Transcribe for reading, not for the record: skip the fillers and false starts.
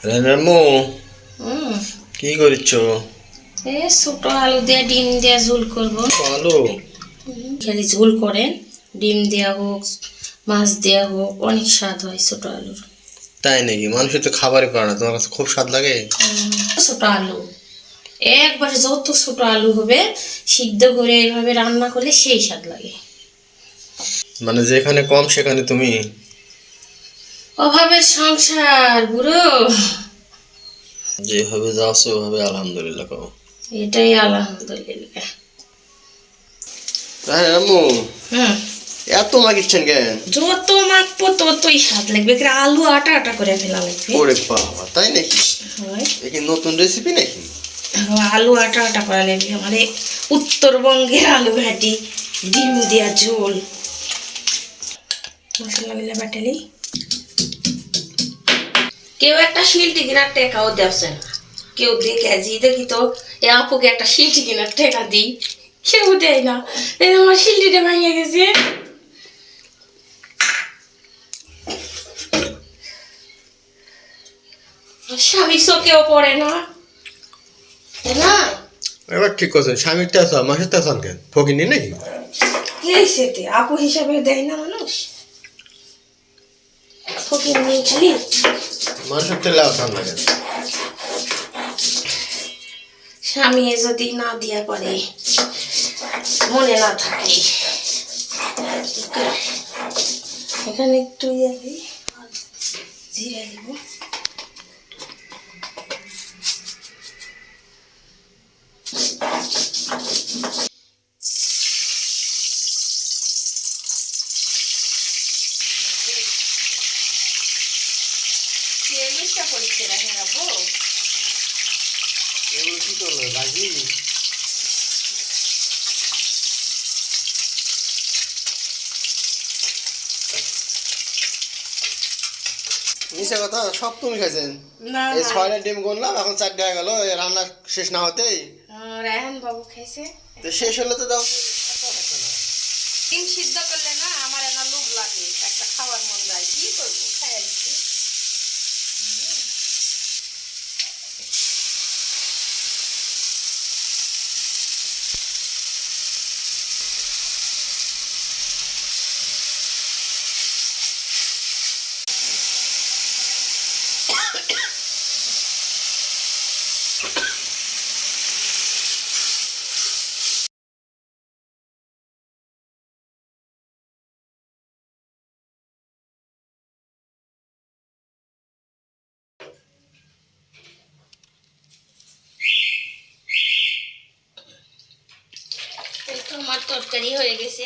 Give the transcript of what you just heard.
রান্নামু হুম কি করছো? এ ছোট আলু দিয়ে ডিম দিয়ে ঝোল করব। আলু খালি ঝোল করেন, ডিম দেওয়া হোক মাছ দেওয়া হোক, অনেক স্বাদ হয় ছোট আলুর। তাই নাকি? মানুষের তো খাবারই পারে না, তোমার কাছে খুব স্বাদ লাগে? ছোট আলু একবারে যত ছোট আলু হবে সিদ্ধ করে এইভাবে রান্না করলে সেই স্বাদ লাগে। মানে যেখানে কম সেখানে তুমি। অভাবের সংসার বুড়ো। যেভাবে যাচ্ছ ওভাবে আলহামদুলিল্লাহ কও। এটাই আলহামদুলিল্লাহ। হ্যাঁ আম্মু, হুম এত মাগিচ্ছেন কেন? যত মাখবো ততই স্বাদ লাগবে, আলু আটা আটা করে ফেলা লাগবে। ওরে বাবা, তাই নাকি? হয়। এ কি নতুন রেসিপি নাকি? আলু আটা আটা করা লাগবে মানে উত্তরবঙ্গের আলু ঘাটি ডিম দেওয়া ঝোল। মশলাগুলো বাটালি কেউ একটা শিলটি কেনার টেকাও দেওয়া না, কেউ দেখে জি দেখি তো এ আপুকে একটা শিলটি কেনার টেকা দিই, কেউ দেয় না। এই আমার শিলটিটা ভেঙে গেছে। স্বামী চোখেও পড়ে না, তাই না? এবার ঠিক করছেন, স্বামীর তেছা মাসের তেছান কেন? ফকিনি নাকি? এই সেতে আপু হিসাবে দেয় না মানুষ, ফকির নিয়ে খালি মানুষের তেলে আসান লাগে। স্বামী যদি না দিয়া পারে, মনে না থাকে। এখানে একটু জিরা দিব। তেলটা পরিষ্কার রাখে রাখবো। এগুলো কি করলো ভাজি? মিশা কথা, সব তুমি খাইছেন। না এই 6টা ডিম গনলাম, এখন 4টা হয়ে গেল, এই রান্না শেষ না হতেই। রায়হান বাবু খাইছে। তো শেষ হলে তো দাও। ডিম সিদ্ধ করলে না আমার এনা লোভ লাগে, একটা খাওয়ার মন যায়, কি করবো খাই দিচ্ছি। এই তো আমার তরকারি হয়ে গেছে।